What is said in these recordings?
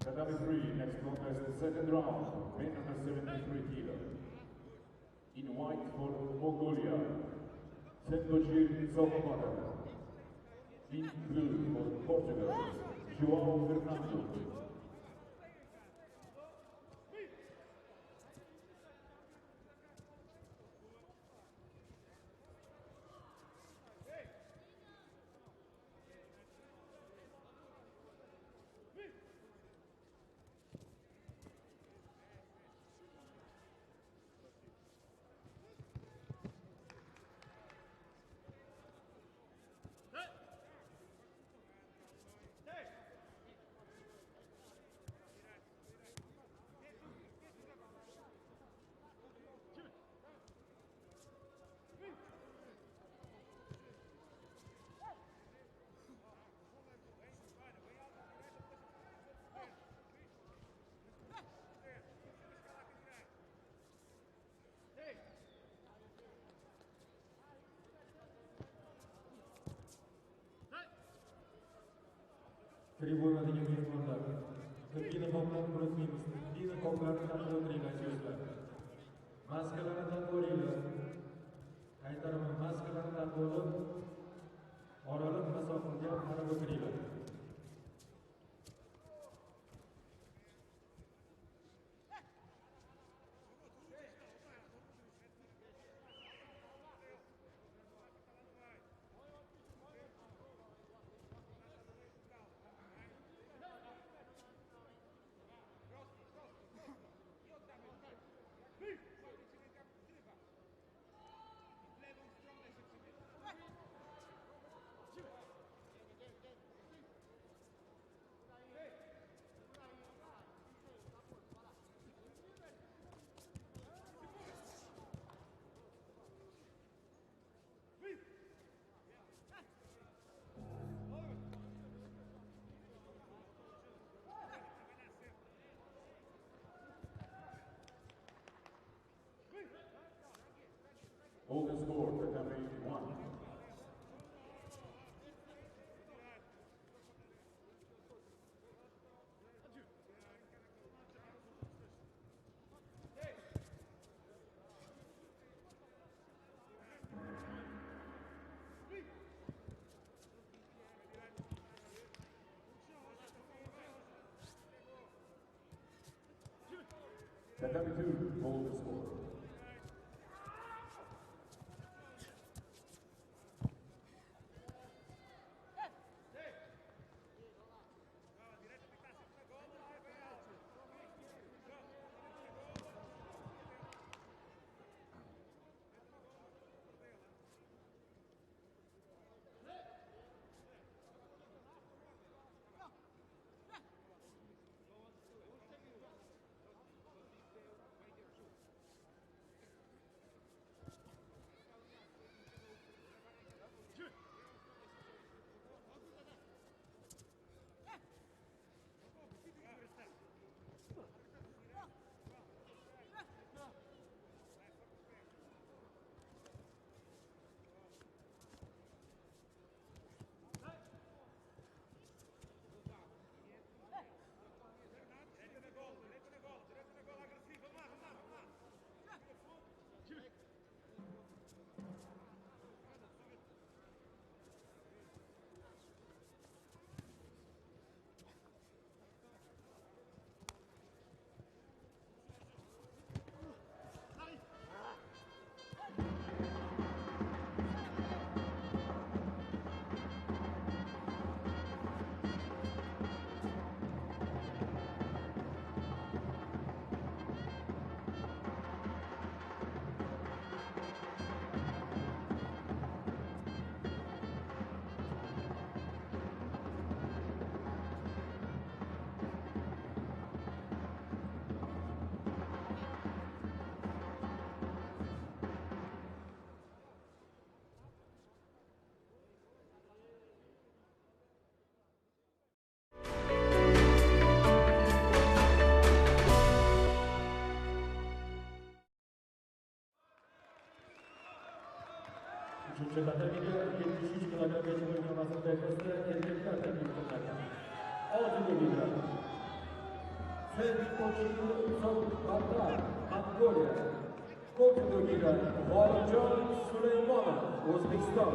Tatami 3, next contest, second round, men under 73 kilo. In white for Mongolia, Sendojir Zogmata. In blue for Portugal, João Fernando. Tribunadagi mehmonlar, Turkiyani qoplarni unutmaymiz. Turkiyani qoplarni taqdirlaydigan so'zlar. Maskalarni taqib olinglar. Qaytaraman, maskalarni taqib olib, oraliq masofaga qarab o'tiringlar. Golden score, Tatami 1. Tatami 2, golden score. Üçüncü kategoriya 73 kilogramgacha bo'lgan vazn toifasida erkaklar taklif qilinadi. 6 kilogram. Sentochil Zokbatar, Mongolia. Ko'kdo'gida G'olibjon Suleymonov, O'zbekiston.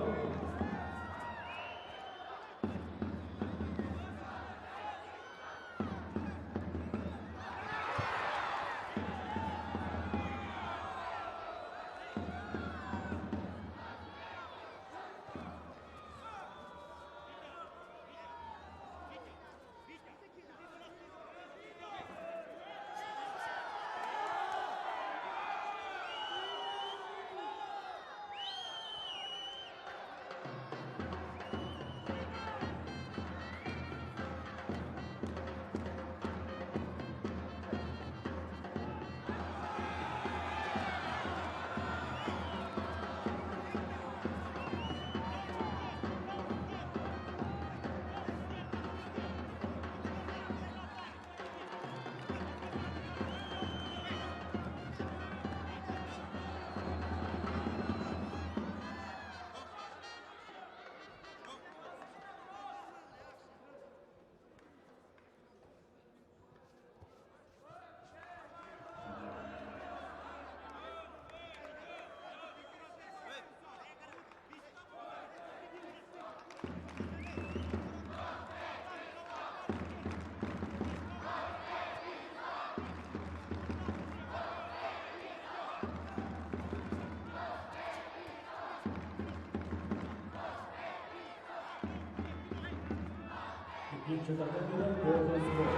İkinci takımda Beyazspor.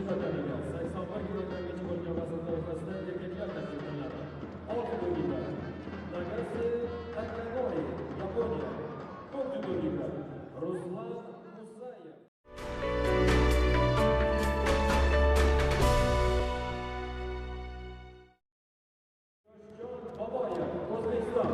Katarina, 81 kilogramgacha bo'lgan vazn toifasida erkaklar tashkil qilinadi. Olti bo'g'ida Nagase Takanori, Yaponiya. To'rt bo'g'ida Ruslan Musayev. Babayev, O'zbekiston.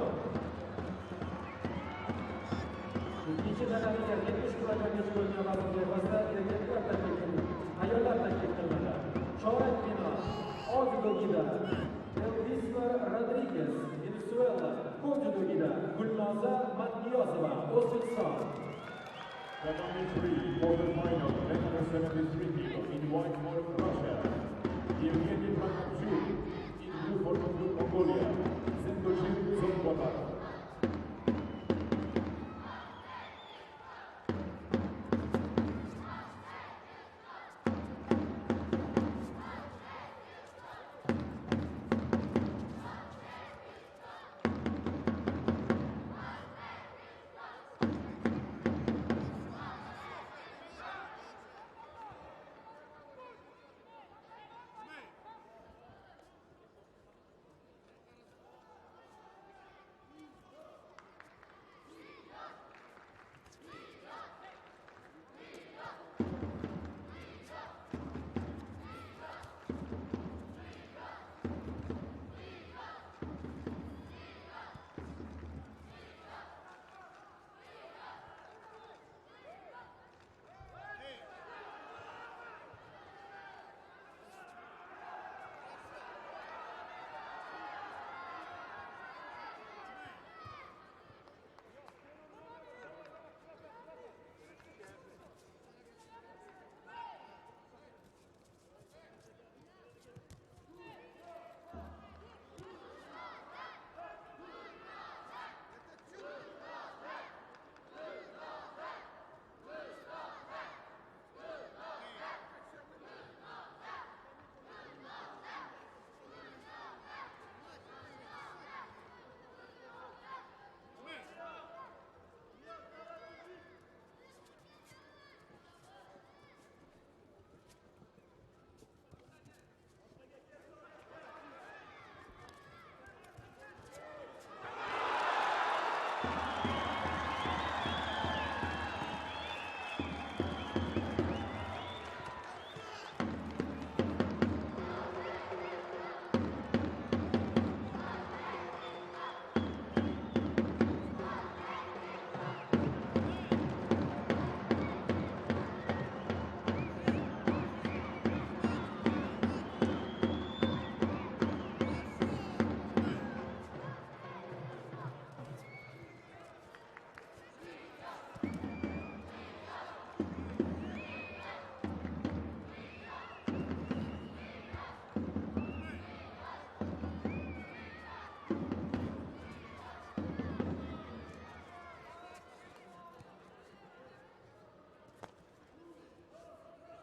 Ikkinchi kategoriya 70 kilogramgacha bo'lgan vazn toifasida erkaklar tashkil qilinadi. Ayollar taklif qilinadi. Chorak final olti bo'g'ida Elvisma Rodriguez, Venezuela. Ko'k dudugida Gulnoza Matniyozova, Uzbekistan. Tatami 3, quarterfinal, 173 kilo, in white for Russia. Evgeny Prokopchuk, in blue for Mongolia, Sentojir Zolbatar.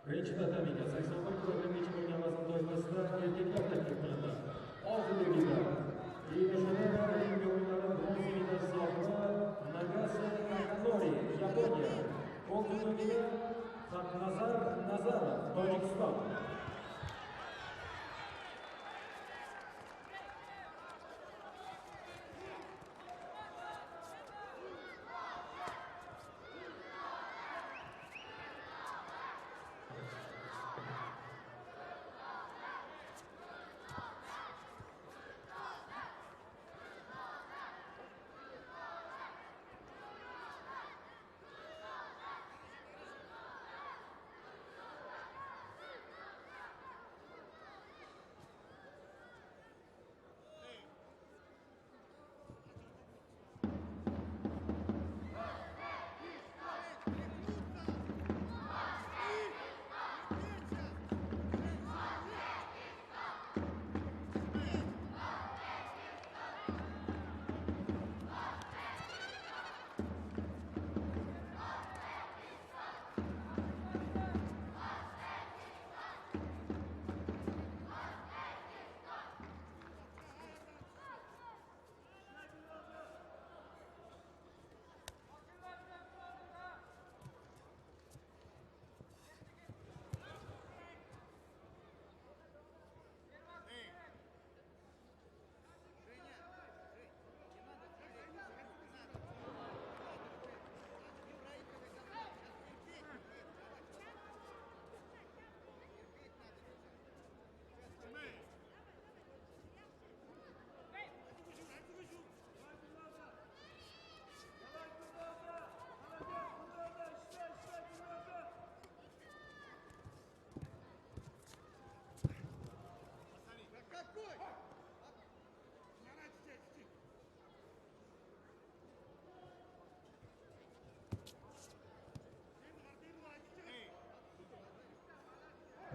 Birinchi tatamiga 81 kilogrammgacha bo'lgan vazn toifasida erkaklar taklif qilindi. Hozirligida Rio de Janeiro Olimpiya o'yinlari bronza medali sohibi Nagase Nakanori, Yaponiya. Hozirligida Xaqnazar Nazarov, Tojikiston.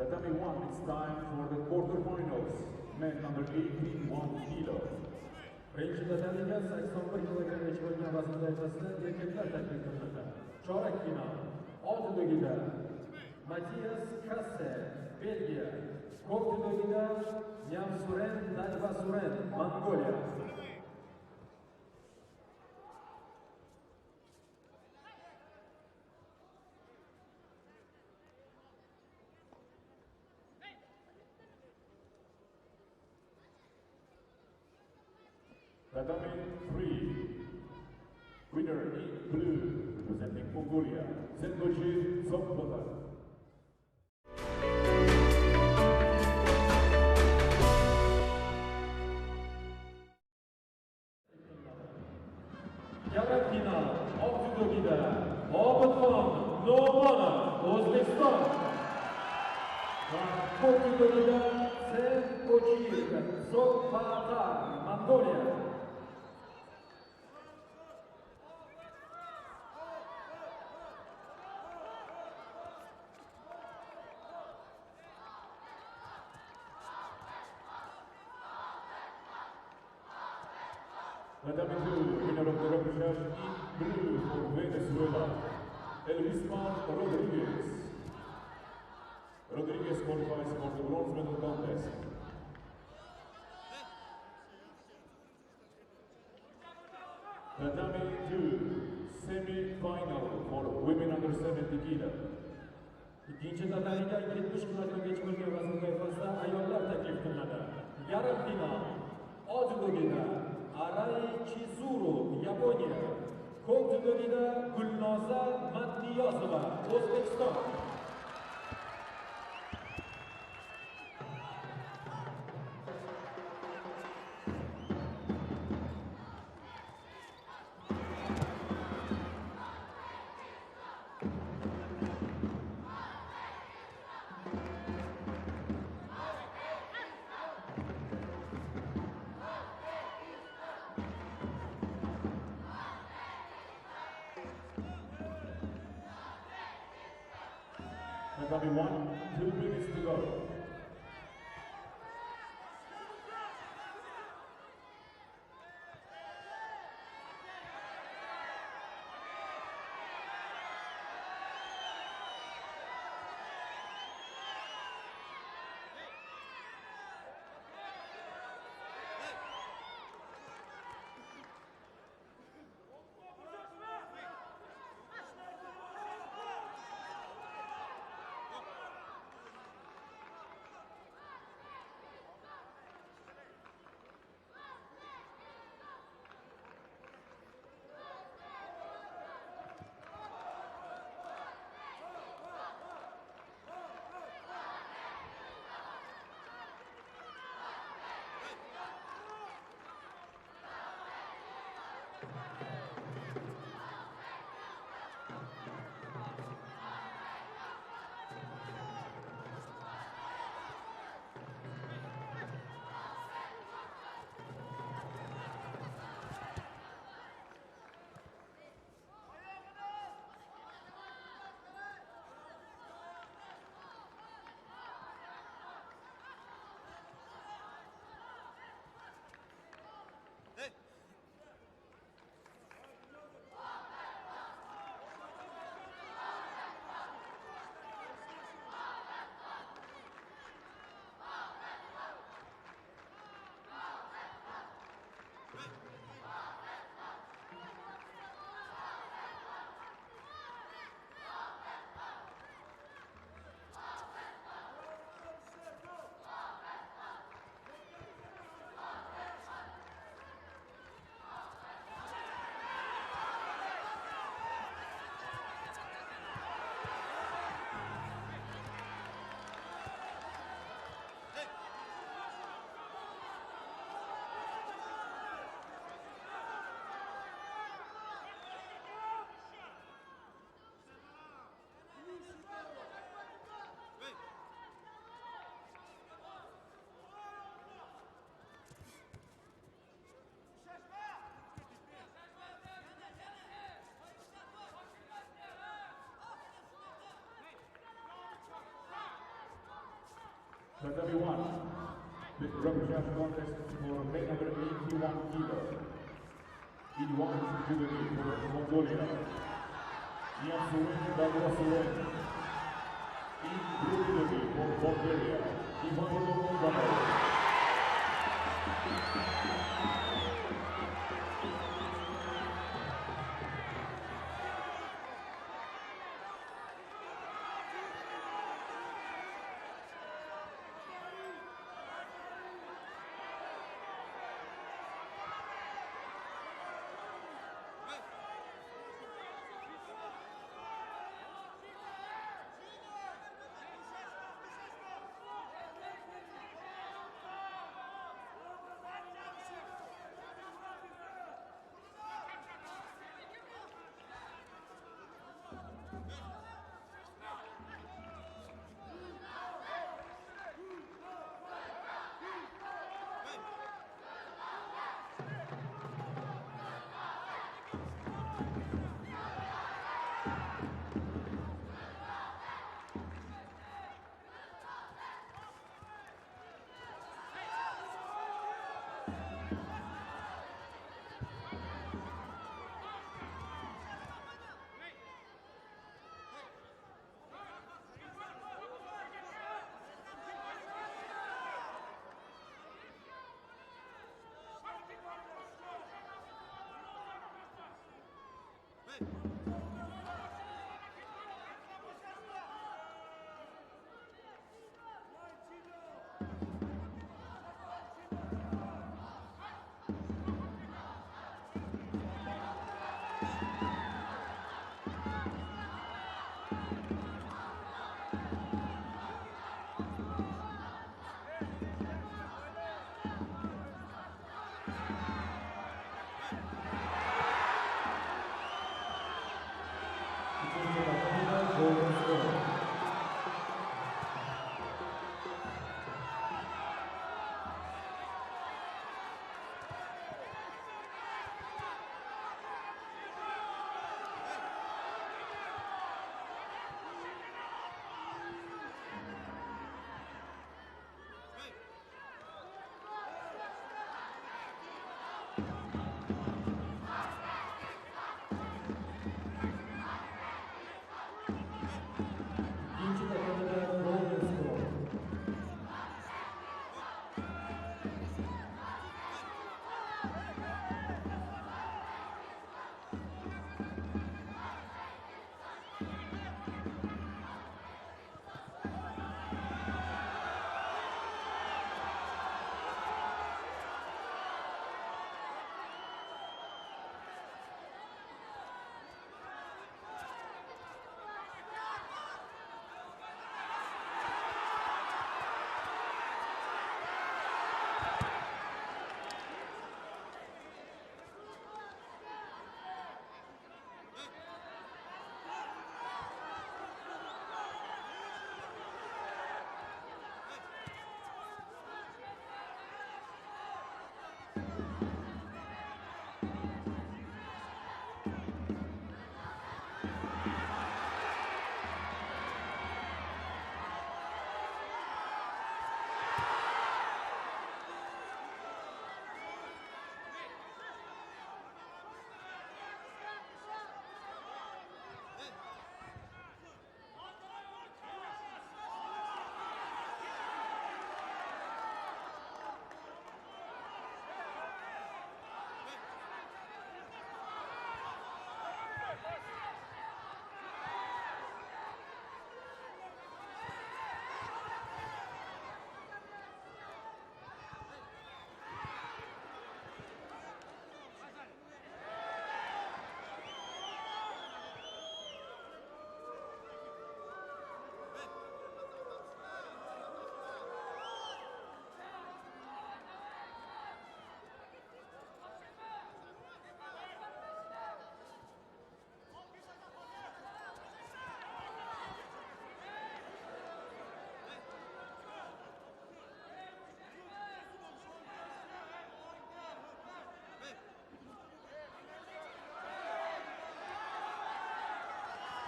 Tatami 1, it's time for the quarterfinals. Men under 81 kilo. Birinchi tatamiga 81 kilogramgacha bo'lgan vazn toifasida erkaklar taklif qilinadi. Chorak final. Oltidagida Matias Kasse, Belgiya. Ko'kdagida Nyamsuren Dalvasuren, Mongoliya. Tatami 3, winner in blue, representing Mongolia, Sengoji Zokbota. Yarim final, Oqjudogida Obidxon No'monov, O'zbekiston. Va Ko'kjudogida Sengoji Zokbota, Mongoliya. Tatami 2, winner of the repechage in blue for Venezuela, Elvisman Rodriguez. Rodriguez qualifies for the bronze medal contest. Tatami 2, semi-final for women under 70 kilo. Ikkinchi tatamiga 70 kilogramgacha bo'lgan vazn toifasida ayollar taklif qilinadi. Yarim final. Oldidagida Arai Chizuru, Yaponiya. Ko'kdagida Gulnoza Matniyozova, O'zbekiston. Tatami 1, 2 minutes to go. Tatami 1, the rubber judge contest for weight number 81 kilo. In white jubilee for Mongolia, Yasuin Bagwasuin. In blue jubilee for Bulgaria, Ivano Mongolov.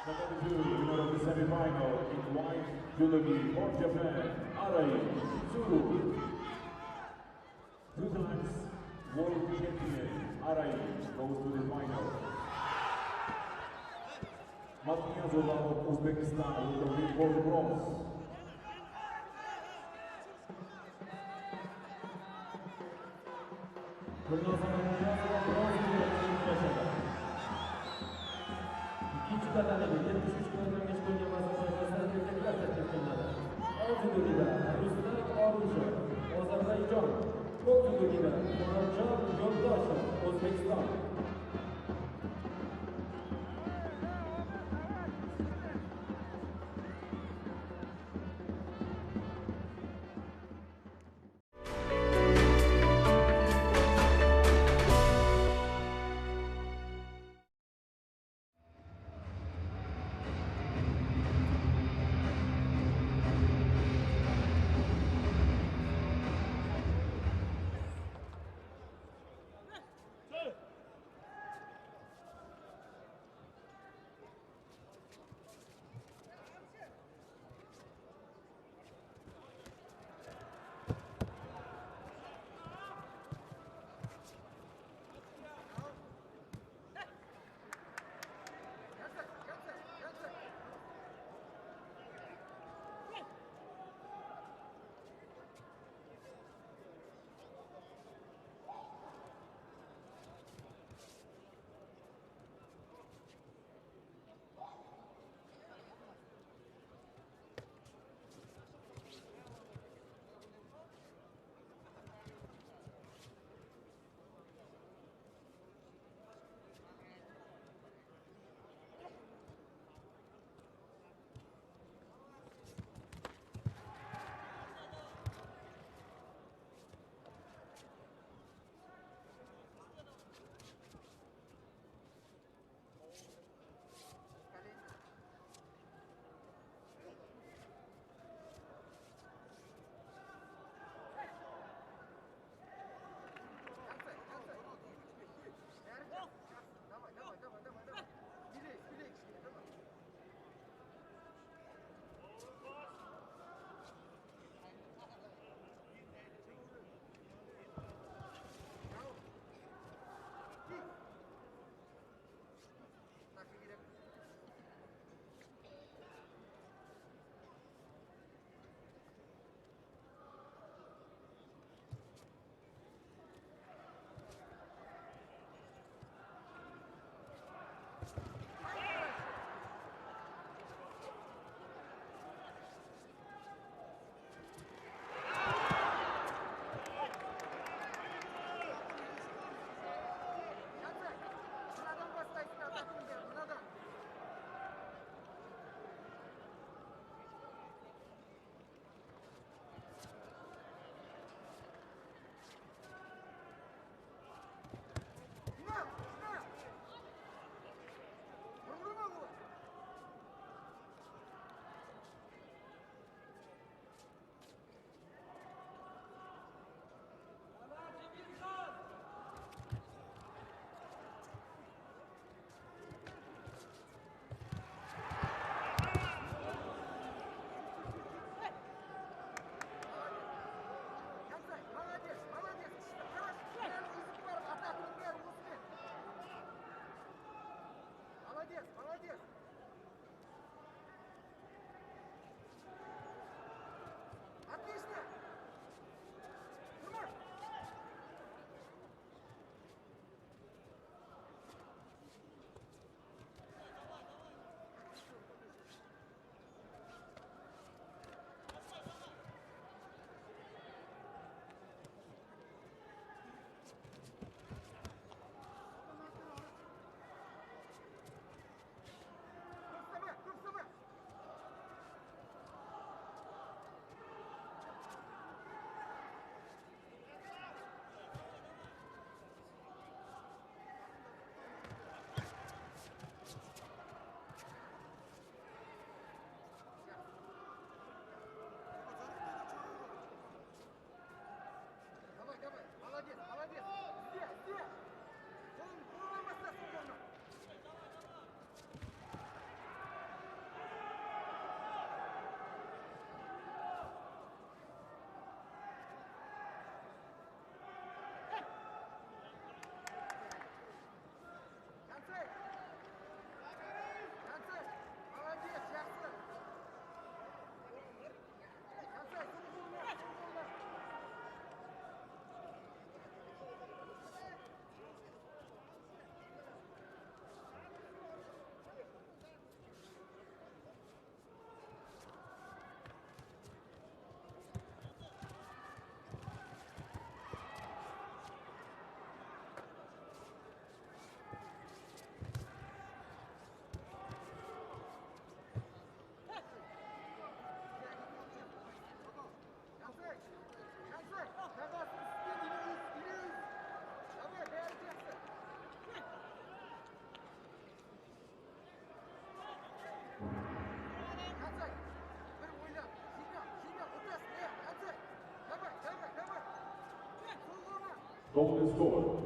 Number 2, winner of the semi-final in white judogi for Japan, Arai Zulu. 2 times world champion Arai goes to the final. Matniazova of Uzbekistan with the win for the bronze. İkinci kademede 73 kilogramga chiqargan masofadan erkaklar taklif qilinadi. Olti Ruslar Orujo, Ozarbayjon. To'rt dudugida Murodjon Yo'ldoshev, O'zbekiston. Golden score.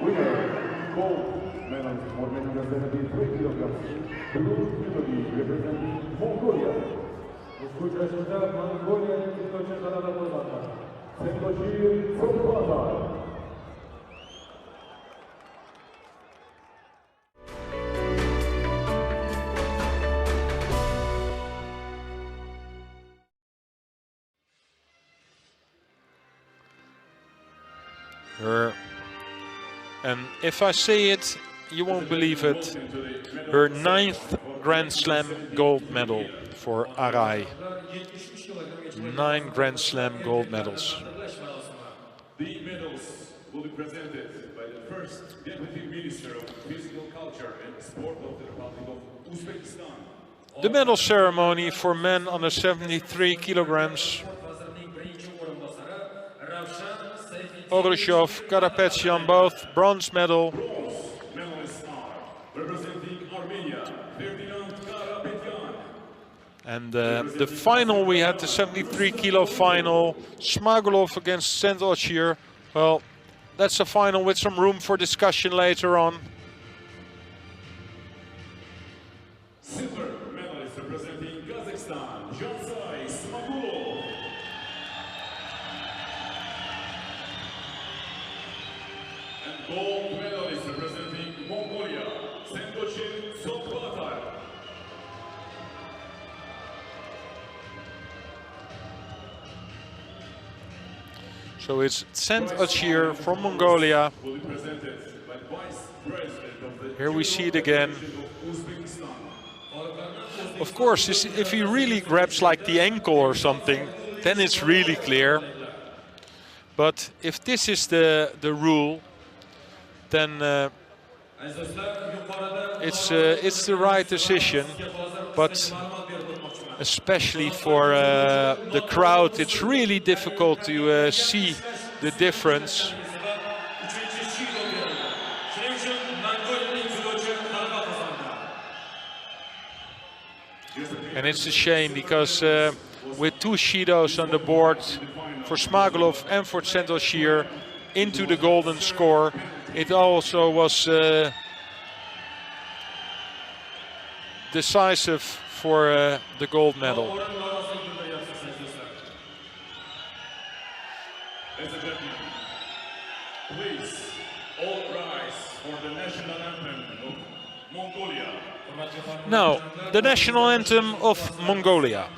Winner, gold medal for men under 73 kilograms. Blue Trinity representing Mongolia. Uskuteczniona Mongolia tylko na Polaka. Sędziowie Sokołata. And if I say it, you won't believe it, her 9th Grand Slam gold medal for Arai. 9 Grand Slam gold medals. The medals will be presented by the first Deputy Minister of Physical Culture and Sport of the Republic of Uzbekistan. The medal ceremony for men under 73 kilograms Oroshov, Karapetyan, both bronze medal. Medalists are representing Armenia, Ferdinand Karapetyan. And the final, we had the 73 kilo final, Smagulov against St. Ogier. Well, that's a final with some room for discussion later on. Silver medalist representing Kazakhstan, Jansai Smagulov. And gold medalist representing Mongolia, Sendochin Sokbatar. So it's St. Ogier from Mongolia. Will be presented by Vice President of the Here we see it again. Uzbekistan. Of course, if he really grabs like the ankle or something, then it's really clear. But if this is the rule, then it's the right decision. But especially for the crowd, it's really difficult to see the difference. And it's a shame because with two Shidos on the board for Smagulov and for St. Ogier into the golden score, it also was decisive for the gold medal. Ladies and gentlemen, please all rise for the national anthem of Mongolia. Now, the national anthem of Mongolia.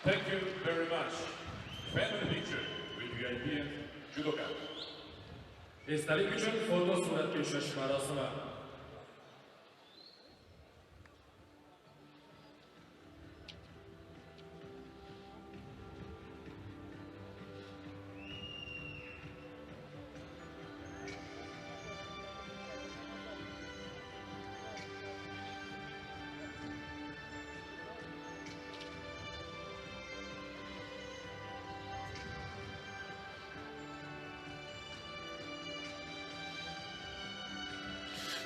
Thank you very much. Family picture with VIP and judoka. Esdalik uchun foto suratga tushish marosimi.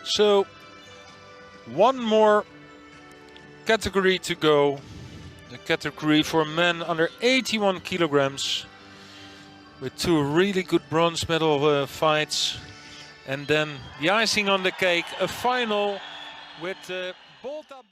So, one more category to go. The category for men under 81 kilograms. With two really good bronze medal fights. And then the icing on the cake, a final with Bolta.